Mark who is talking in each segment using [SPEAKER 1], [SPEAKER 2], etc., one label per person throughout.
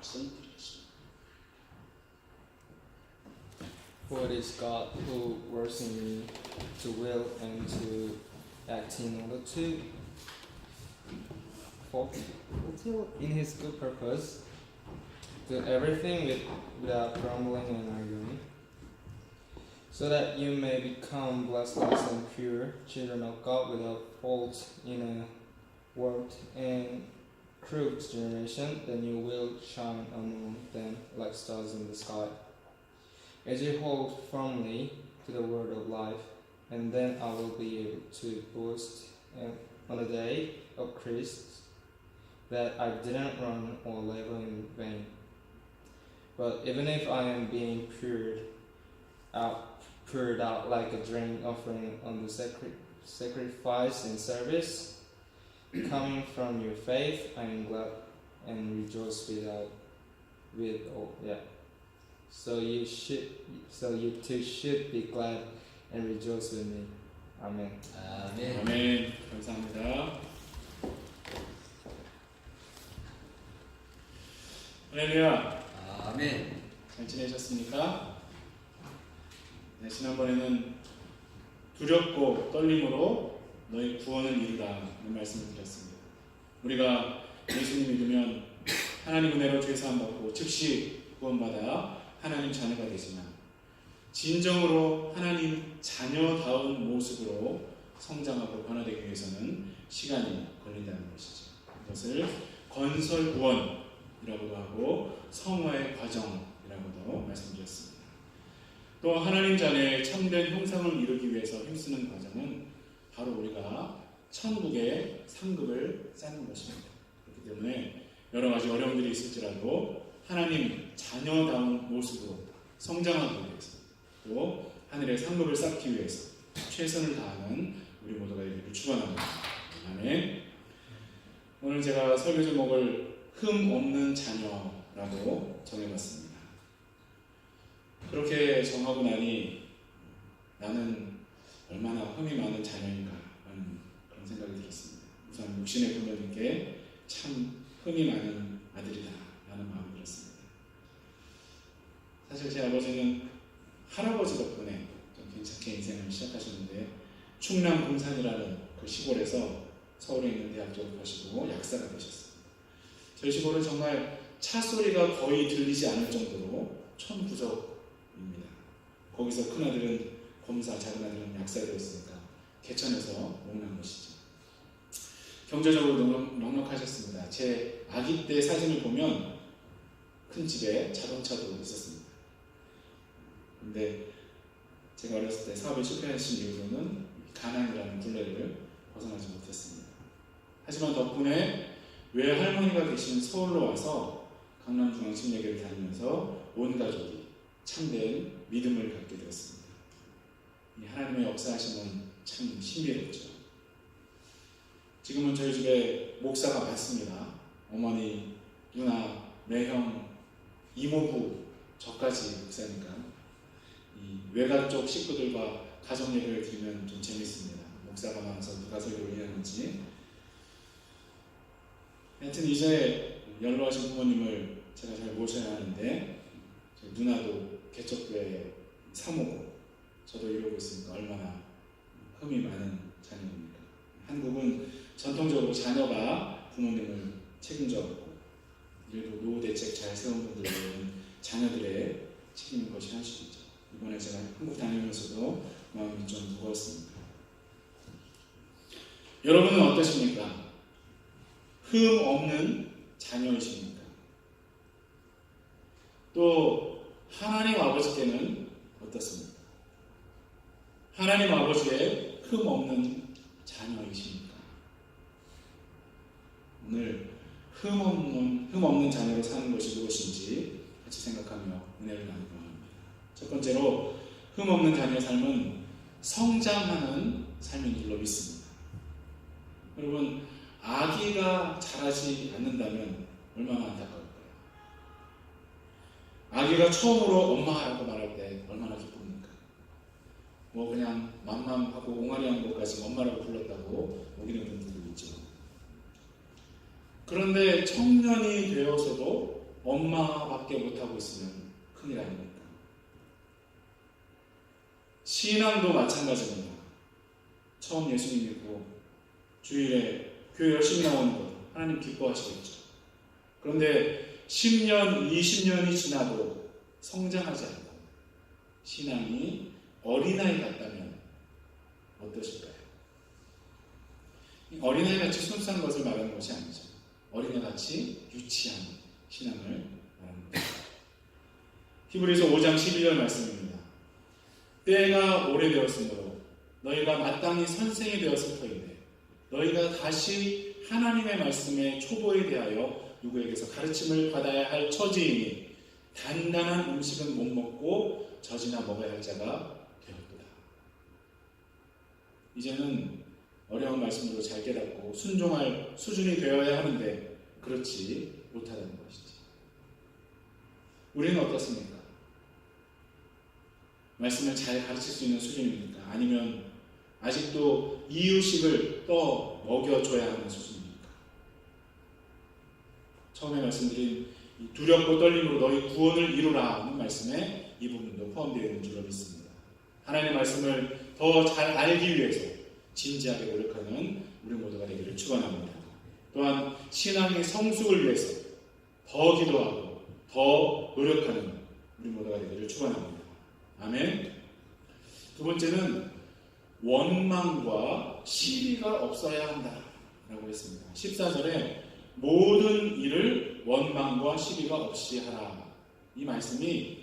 [SPEAKER 1] 말씀드리겠습니다.
[SPEAKER 2] For it is God who works in you to will and to act in order to fulfill in His good purpose. Do everything without grumbling and arguing, so that you may become blameless and pure, children of God without fault in a warped and crooked generation. Then you will shine among them like stars in the sky, as you hold firmly to the word of life. And then I will be able to boast on the day of Christ that I didn't run or labor in vain. But even if I am being poured out like a drink offering on the sacrifice and service coming from your faith, I am glad and rejoice with all. Yeah. So you too should be glad and rejoice with me. 아멘.
[SPEAKER 3] 아멘.
[SPEAKER 1] 아멘. 감사합니다. 할렐루야.
[SPEAKER 3] 아멘.
[SPEAKER 1] 잘 지내셨습니까? 네, 지난번에는 두렵고 떨림으로 너희 구원을 이루라는 말씀을 드렸습니다. 우리가 예수님 믿으면 하나님 은혜로 죄사함 받고 즉시 구원받아 하나님 자녀가 되지만 진정으로 하나님 자녀다운 모습으로 성장하고 변화되기 위해서는 시간이 걸린다는 것이죠. 이것을 건설 구원이라고도 하고 성화의 과정이라고도 말씀드렸습니다. 또 하나님 자녀의 참된 형상을 이루기 위해서 힘쓰는 과정은 바로 우리가 천국의 상급을 쌓는 것입니다. 그렇기 때문에 여러 가지 어려움들이 있을지라도 하나님 자녀다운 모습으로 성장하기 위해서 또 하늘의 상급을 쌓기 위해서 최선을 다하는 우리 모두가 되기를 축원합니다. 아멘. 오늘 제가 설교 제목을 흠 없는 자녀라고 정해봤습니다. 그렇게 정하고 나니 나는 얼마나 흠이 많은 자녀인가 하는 그런 생각이 들었습니다. 우선 육신의 부모님께 참 흠이 많은 아들이다 라는 마음이 들었습니다. 사실 제 아버지는 할아버지 덕분에 좀 괜찮게 인생을 시작하셨는데 충남 금산이라는 그 시골에서 서울에 있는 대학 졸업하시고 약사가 되셨습니다. 저희 시골은 정말 차 소리가 거의 들리지 않을 정도로 천구적입니다. 거기서 큰아들은 검사, 작은아들은 약사가 되었으니까 개천에서 몸난 것이죠. 경제적으로 너무 넉넉하셨습니다. 제 아기 때 사진을 보면 큰 집에 자동차도 있었습니다. 근데 제가 어렸을 때 사업에 실패하신 이후로는 가난이라는 굴레를 벗어나지 못했습니다. 하지만 덕분에 외할머니가 계신 서울로 와서 강남중앙침례교회를 다니면서 온 가족이 참된 믿음을 갖게 되었습니다. 이 하나님의 역사하심은 참 신비롭죠. 지금은 저희 집에 목사가 많습니다. 어머니, 누나, 매형, 이모부, 저까지 목사니까 이 외가 쪽 식구들과 가정 예배를 드리면 좀 재밌습니다. 목사가 많아서 누가 설교를 해야 하는지. 하여튼 이제 연로하신 부모님을 제가 잘 모셔야 하는데 누나도 개척교회 사모고 저도 이러고 있으니까 얼마나 흠이 많은 자녀입니까? 한국은 전통적으로 자녀가 부모님을 책임져갖고 일부 노후 대책 잘 세운 분들은 자녀들의 책임인 것이 현실이죠. 이번에 제가 한국 다니면서도 마음이 좀 무거웠습니다. 여러분은 어떠십니까? 흠 없는 자녀이십니까? 또 하나님 아버지께는 어떻습니까? 하나님 아버지의 흠 없는 자녀이십니까? 오늘 흠 없는 자녀로 사는 것이 무엇인지 같이 생각하며 은혜를 나누고 합니다. 첫 번째로 흠 없는 자녀의 삶은 성장하는 삶인 줄로 믿습니다. 여러분, 아기가 자라지 않는다면 얼마나 안타까울까요? 아기가 처음으로 엄마라고 말할 때 얼마나 기쁩니까? 뭐 그냥 맘맘하고 옹알이한 것까지 엄마라고 불렀다고 우기는 분들도 있죠. 그런데 청년이 되어서도 엄마밖에 못하고 있으면 큰일 아닙니까? 신앙도 마찬가지입니다. 처음 예수님 믿고 주일에 교회 열심히 나오는 것 하나님 기뻐하시겠죠. 그런데 10년, 20년이 지나도 성장하지 않고 신앙이 어린아이 같다면 어떠실까요? 어린아이같이 순수한 것을 말하는 것이 아니죠. 어린아이같이 유치한 신앙을 말합니다. 히브리서 5장 11절 말씀입니다. 때가 오래되었으므로 너희가 마땅히 선생이 되었을 터인데 너희가 다시 하나님의 말씀의 초보에 대하여 누구에게서 가르침을 받아야 할 처지이니 단단한 음식은 못 먹고 젖이나 먹어야 할 자가 되었도다. 이제는 어려운 말씀으로 잘 깨닫고 순종할 수준이 되어야 하는데 그렇지 못하다는 것이지. 우리는 어떻습니까? 말씀을 잘 가르칠 수 있는 수준입니까? 아니면 아직도 이유식을 또 먹여줘야 하는 수준입니까? 처음에 말씀드린 두렵고 떨림으로 너희 구원을 이루라 하는 말씀에 이 부분도 포함되어 있는 줄로 믿습니다. 하나님의 말씀을 더 잘 알기 위해서 진지하게 노력하는 우리 모두가 되기를 축원합니다. 또한 신앙의 성숙을 위해서 더 기도하고 더 노력하는 우리 모두가 되기를 축원합니다. 아멘. 두 번째는 원망과 시비가 없어야 한다라고 했습니다. 14절에 모든 일을 원망과 시비가 없이 하라. 이 말씀이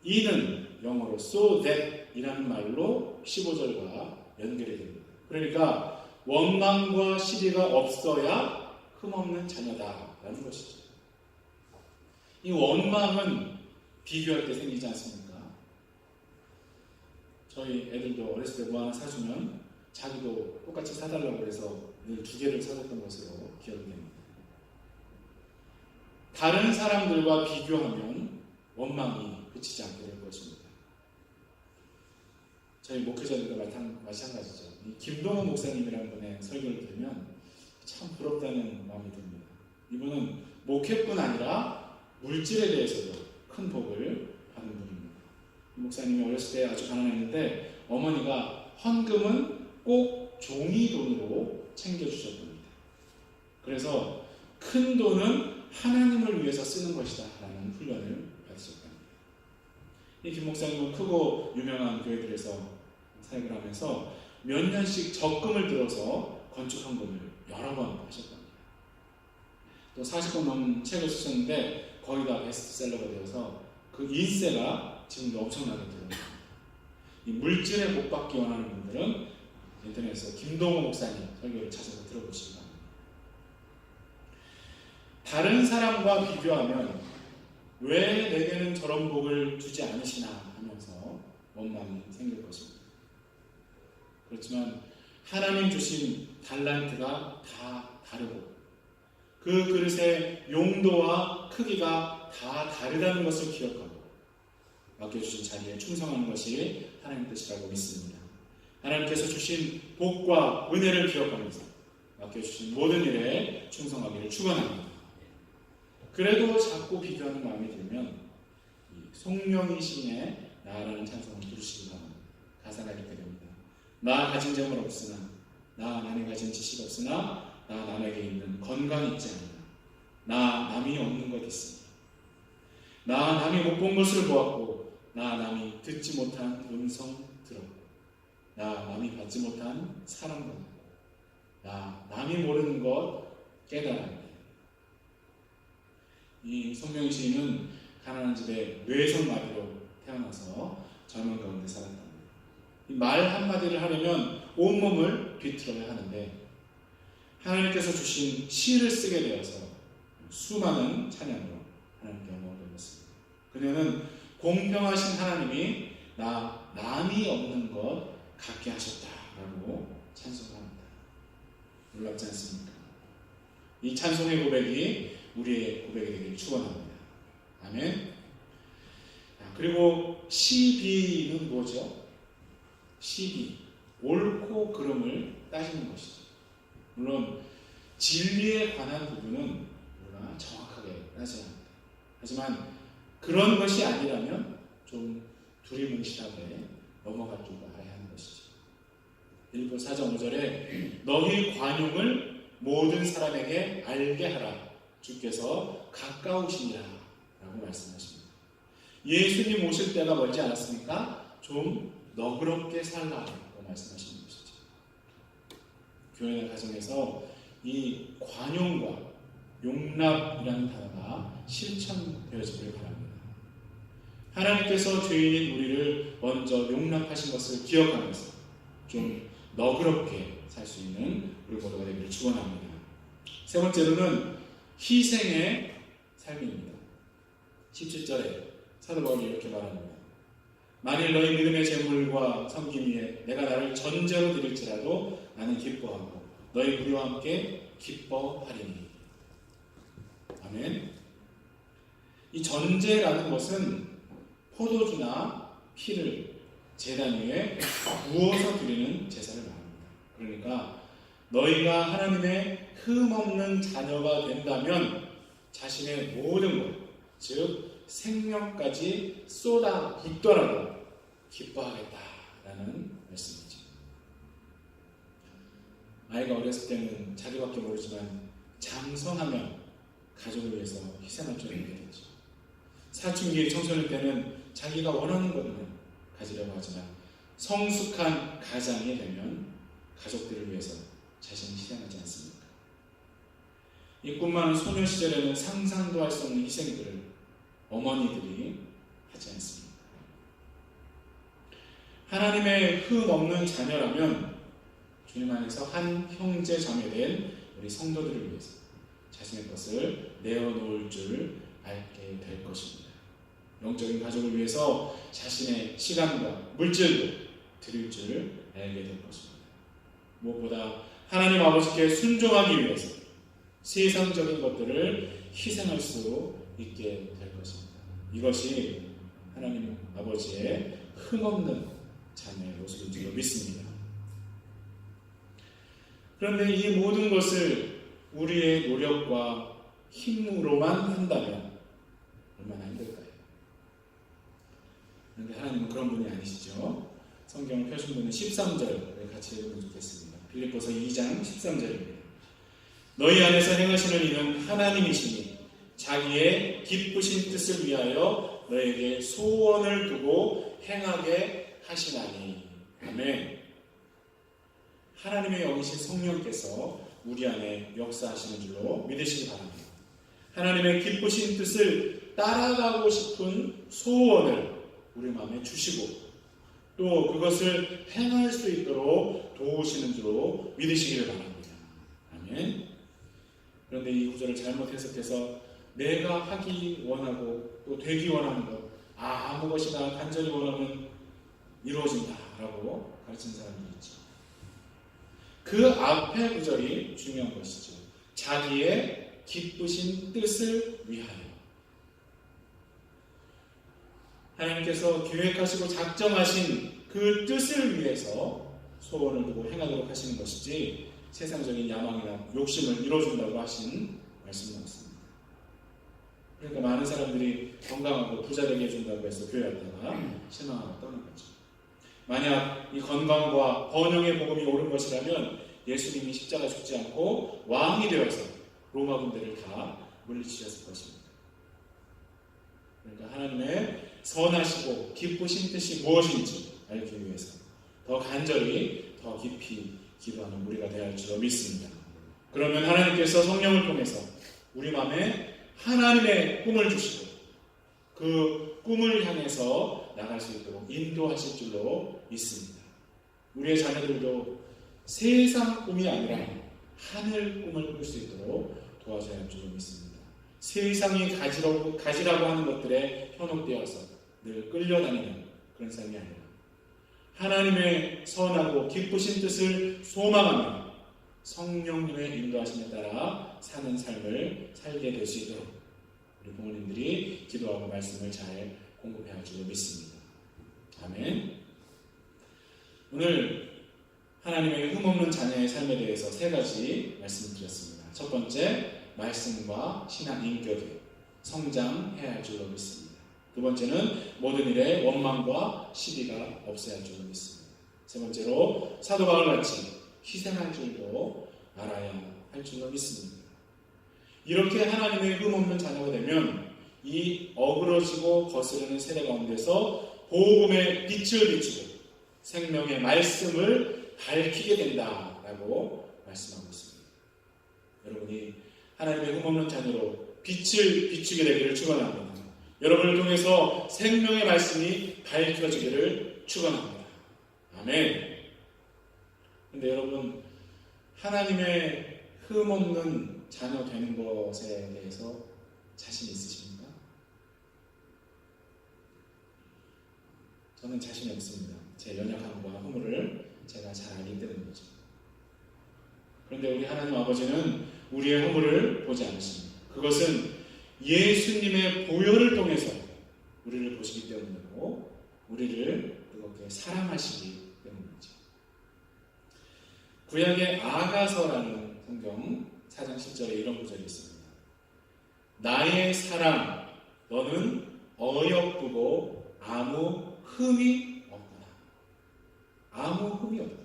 [SPEAKER 1] 이는 영어로 so that 이라는 말로 15절과 연결이 됩니다. 그러니까 원망과 시비가 없어야 흠없는 자녀다라는 것이죠. 이 원망은 비교할 때 생기지 않습니까? 저희 애들도 어렸을 때 뭐 하나 사주면 자기도 똑같이 사달라고 해서 늘 2개를 사줬던 것으로 기억이 됩니다. 다른 사람들과 비교하면 원망이 그치지 않게 될 것입니다. 저희 목회자들도 마찬가지죠. 이 김동원 목사님이라는 분의 설교를 들으면 참 부럽다는 마음이 듭니다. 이분은 목회뿐 아니라 물질에 대해서도 큰 복을 받은 분입니다. 이 목사님이 어렸을 때 아주 가난했는데 어머니가 헌금은 꼭 종이 돈으로 챙겨주셨답니다. 그래서 큰 돈은 하나님을 위해서 쓰는 것이다 라는 훈련을 받으셨답니다. 이 김 목사님은 크고 유명한 교회들에서 사역을 하면서 몇 년씩 적금을 들어서 건축 헌금을 여러 번 하셨답니다. 또 40권 넘는 책을 쓰셨는데 거의 다 베스트셀러가 되어서 그 인세가 지금도 엄청나게 들어옵니다. 이 물질에 복 받기 원하는 분들은 인터넷에서 김동호 목사님 설교를 찾아서 들어보시기 바랍니다. 다른 사람과 비교하면 왜 내게는 저런 복을 주지 않으시나 하면서 원망이 생길 것입니다. 그렇지만 하나님 주신 달란트가 다 다르고 그 그릇의 용도와 크기가 다 다르다는 것을 기억하고 맡겨주신 자리에 충성하는 것이 하나님 뜻이라고 믿습니다. 하나님께서 주신 복과 은혜를 기억하면서 맡겨주신 모든 일에 충성하기를 축원합니다. 그래도 자꾸 비교하는 마음이 들면 송명희 시인의 나라는 찬송을 부르시기 바랍니다. 가사가 이렇게 됩니다. 나 가진 재물 없으나 나 남이 가진 지식 없으나 나 남에게 있는 건강 있지 않나 나 남이 없는 것 있으니 나 남이 못 본 것을 보았고 나 남이 듣지 못한 음성 들었고 나 남이 받지 못한 사랑 받았고 나 남이 모르는 것 깨달았네. 이 송명희 시인은 가난한 집에 뇌성마비로 태어나서 젊은 가운데 살았답니다. 말 한마디를 하려면 온몸을 비틀어야 하는데 하나님께서 주신 시를 쓰게 되어서 수많은 찬양으로 하나님께 영광을 돌렸습니다. 그녀는 공평하신 하나님이 나 남이 없는 것 갖게 하셨다라고 찬송합니다. 놀랍지 않습니까? 이 찬송의 고백이 우리의 고백이 되기를 축원합니다. 아멘. 그리고 시비는 뭐죠? 시비, 옳고 그름을 따지는 것이죠. 물론 진리에 관한 부분은 우리가 정확하게 따져야 합니다. 하지만 그런 것이 아니라면 좀 두리뭉실하게 넘어가기도 알아야 하는 것이죠. 빌립보 4장 5절에 너희 관용을 모든 사람에게 알게 하라. 주께서 가까우시니라 라고 말씀하십니다. 예수님 오실 때가 멀지 않았습니까? 좀 너그럽게 살라고 말씀하시는 것이죠. 교회나 가정에서 이 관용과 용납이라는 단어가 실천되어지길 바랍니다. 하나님께서 죄인인 우리를 먼저 용납하신 것을 기억하면서 좀 너그럽게 살 수 있는 우리 모두가 되기를 축원합니다. 세 번째로는 희생의 삶입니다. 17절에 사도 바울이 이렇게 말합니다. 만일 너희 믿음의 재물과 섬김 위에 내가 나를 전제로 드릴지라도 나는 기뻐하고 너희 무리와 함께 기뻐하리니. 아멘. 이 전제라는 것은 포도주나 피를 제단 위에 부어서 드리는 제사를 말합니다. 그러니까 너희가 하나님의 흠없는 자녀가 된다면 자신의 모든 것, 즉 생명까지 쏟아 붓더라도 기뻐하겠다라는 말씀이죠. 아이가 어렸을 때는 자기밖에 모르지만 장성하면 가족을 위해서 희생할 줄 알게 되죠. 사춘기 청소년 때는 자기가 원하는 것만 가지려고 하지만 성숙한 가장이 되면 가족들을 위해서 자신을 희생하지 않습니까? 이 꿈 많은 소녀 시절에는 상상도 할 수 없는 희생들을 어머니들이 하지 않습니다. 하나님의 흠 없는 자녀라면 주님 안에서 한 형제 자매된 우리 성도들을 위해서 자신의 것을 내어놓을 줄 알게 될 것입니다. 영적인 가족을 위해서 자신의 시간과 물질도 드릴 줄 알게 될 것입니다. 무엇보다 하나님 아버지께 순종하기 위해서 세상적인 것들을 희생할 수 있게 될 것입니다. 이것이 하나님 아버지의 흠없는 자녀의 모습인 줄 믿습니다. 그런데 이 모든 것을 우리의 노력과 힘으로만 한다면 얼마나 힘들까요? 그런데 하나님은 그런 분이 아니시죠. 성경을 펴신 분은 13절을 같이 읽으면 좋겠습니다. 빌립보서 2장 13절입니다. 너희 안에서 행하시는 이는 하나님이시니 자기의 기쁘신 뜻을 위하여 너에게 소원을 두고 행하게 하시나니. 아멘. 하나님의 영이신 성령께서 우리 안에 역사하시는 줄로 믿으시기 바랍니다. 하나님의 기쁘신 뜻을 따라가고 싶은 소원을 우리 마음에 주시고 또 그것을 행할 수 있도록 도우시는 줄로 믿으시기를 바랍니다. 아멘. 그런데 이 구절을 잘못 해석해서 내가 하기 원하고 또 되기 원하는 것, 아무 것이나 간절히 원하면 이루어진다라고 가르치는 사람들이 있죠. 그 앞에 구절이 중요한 것이죠. 자기의 기쁘신 뜻을 위하여. 하나님께서 계획하시고 작정하신 그 뜻을 위해서 소원을 두고 행하도록 하시는 것이지 세상적인 야망이나 욕심을 이루어준다고 하신 말씀은 없습니다. 그러니까 많은 사람들이 건강하고 부자 되게 해준다고 해서 교회 왔다가 실망하고 떠난 거죠. 만약 이 건강과 번영의 복음이 옳은 것이라면 예수님이 십자가 죽지 않고 왕이 되어서 로마 군대를 다 물리치셨을 것입니다. 그러니까 하나님의 선하시고 기쁘신 뜻이 무엇인지 알기 위해서 더 간절히 더 깊이 기도하는 우리가 되어야 할 줄로 믿습니다. 그러면 하나님께서 성령을 통해서 우리 마음에 하나님의 꿈을 주시고 그 꿈을 향해서 나갈 수 있도록 인도하실 줄로 믿습니다. 우리의 자녀들도 세상 꿈이 아니라 하늘 꿈을 꿀 수 있도록 도와줘야 할 줄로 믿습니다. 세상이 가지라고 하는 것들에 현혹되어서 늘 끌려다니는 그런 삶이 아니라 하나님의 선하고 기쁘신 뜻을 소망하며 성령님의 인도하심에 따라 사는 삶을 살게 될 수 있도록 우리 부모님들이 기도하고 말씀을 잘 공급해야 할 줄로 믿습니다. 아멘. 오늘 하나님의 흠없는 자녀의 삶에 대해서 세 가지 말씀을 드렸습니다. 첫 번째, 말씀과 신앙 인격이에요. 성장해야 할 줄로 믿습니다. 두 번째는 모든 일에 원망과 시비가 없어야 할 줄로 믿습니다. 세 번째로 사도 바울같이 희생할 줄도 알아야 할 줄로 믿습니다. 이렇게 하나님의 흠없는 자녀가 되면 이 어그러지고 거스르는 세대 가운데서 복음의 빛을 비추고 생명의 말씀을 밝히게 된다라고 말씀하고 있습니다. 여러분이 하나님의 흠없는 자녀로 빛을 비추게 되기를 축원합니다. 여러분을 통해서 생명의 말씀이 밝혀지기를 축원합니다. 아멘. 근데 여러분, 하나님의 흠없는 자녀 되는 것에 대해서 자신 있으십니까? 저는 자신이 없습니다. 제 연약함과 허물을 제가 잘 알기 때문이죠. 그런데 우리 하나님 아버지는 우리의 허물을 보지 않으십니다. 그것은 예수님의 보혈을 통해서 우리를 보시기 때문이고 우리를 뜨겁게 사랑하시기 때문이죠. 구약의 아가서라는 성경 4장 10절에 이런 구절이 있습니다. 나의 사랑 너는 어여쁘고 아무 흠이 없구나. 아무 흠이 없구나.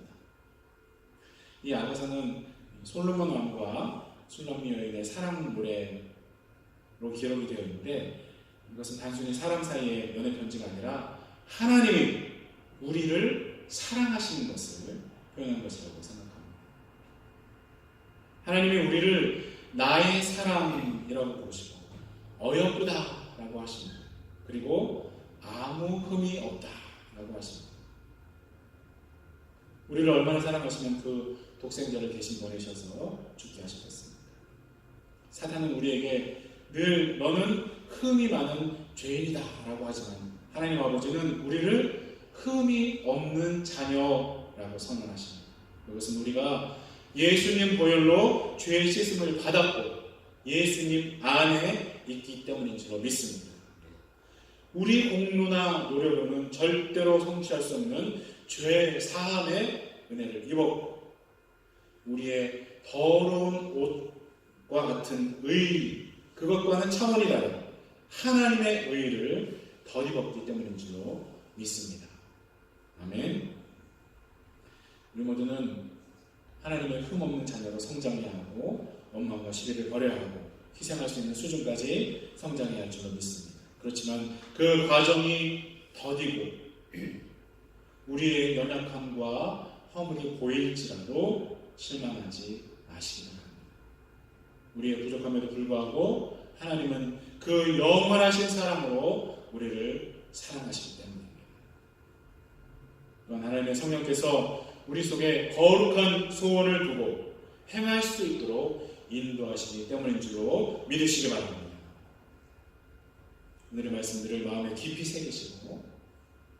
[SPEAKER 1] 이 아가서는 솔로몬 왕과 술람미 여인의 사랑 노래로 기록이 되어 있는데 이것은 단순히 사람 사이의 연애 편지가 아니라 하나님이 우리를 사랑하시는 것을 표현한 것이라고 생각합니다. 하나님이 우리를 나의 사랑이라고 부르시고 어여쁘다라고 하십니다. 그리고 아무 흠이 없다라고 하십니다. 우리를 얼마나 사랑하시면 그 독생자를 대신 보내셔서 죽게 하셨겠습니까? 사탄은 우리에게 늘 너는 흠이 많은 죄인이다 라고 하지만 하나님 아버지는 우리를 흠이 없는 자녀라고 선언하십니다. 그것은 우리가 예수님 보혈로 죄의 씻음을 받았고 예수님 안에 있기 때문인 줄로 믿습니다. 우리 공로나 노력으로는 절대로 성취할 수 없는 죄 사함의 은혜를 입었고 우리의 더러운 옷과 같은 의 그것과는 차원이 다른 하나님의 의를 덧입었기 때문인 줄로 믿습니다. 아멘. 우리 모두는 하나님의 흠없는 자녀로 성장해야 하고 원망과 시비를 버려야 하고 희생할 수 있는 수준까지 성장해야 할 줄로 믿습니다. 그렇지만 그 과정이 더디고 우리의 연약함과 허물이 보일지라도 실망하지 마시기 바랍니다. 우리의 부족함에도 불구하고 하나님은 그 영원하신 사랑으로 우리를 사랑하시기 때문입니다. 또한 하나님의 성령께서 우리 속에 거룩한 소원을 두고 행할 수 있도록 인도하시기 때문인 줄로 믿으시기 바랍니다. 오늘의 말씀들을 마음에 깊이 새기시고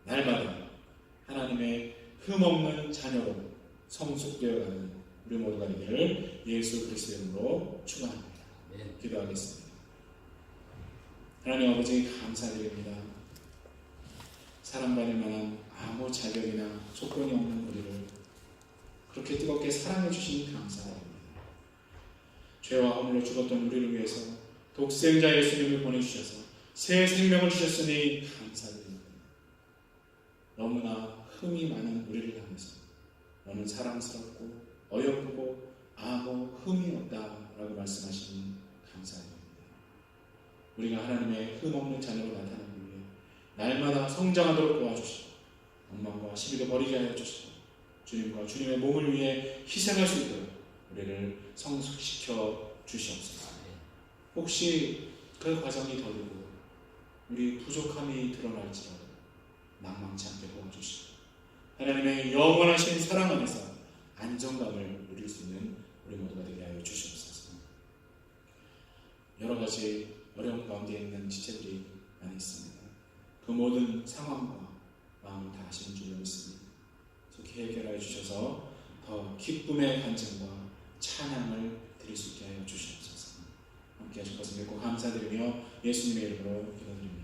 [SPEAKER 1] 날마다 하나님의 흠없는 자녀로 성숙되어가는 우리 모두가 되기를 예수 그리스도의 이름으로 축원합니다. 기도하겠습니다. 하나님 아버지 감사드립니다. 사랑받을 만한 아무 자격이나 조건이 없는 우리를 그렇게 뜨겁게 사랑해 주시니 감사합니다. 죄와 허물로 죽었던 우리를 위해서 독생자 예수님을 보내주셔서 새 생명을 주셨으니 감사드립니다. 너무나 흠이 많은 우리를 향해서 너는 사랑스럽고 어여쁘고 아무 흠이 없다라고 말씀하시니 감사합니다. 우리가 하나님의 흠없는 자녀로 나타나기 위해 날마다 성장하도록 도와주시고 원망과 시비도 버리게 하여 주시고 주님과 주님의 몸을 위해 희생할 수 있도록 우리를 성숙시켜 주시옵소서. 혹시 그 과정이 더디고 우리 부족함이 드러날지라도 낭망치 않게 도와주시고 하나님의 영원하신 사랑 안에서 안정감을 누릴 수 있는 우리 모두가 되게 하여 주시옵소서. 여러 가지 어려움 가운데 있는 지체들이 많이 있습니다. 그 모든 상황과 마음을 다 아시는 줄로 믿습니다. 속히 해결하여 주셔서 더 기쁨의 간증과 찬양을 드릴 수 있게 하여 주시옵소서. 함께 하실 것을 믿고 감사드리며 예수님의 이름으로 기도드립니다.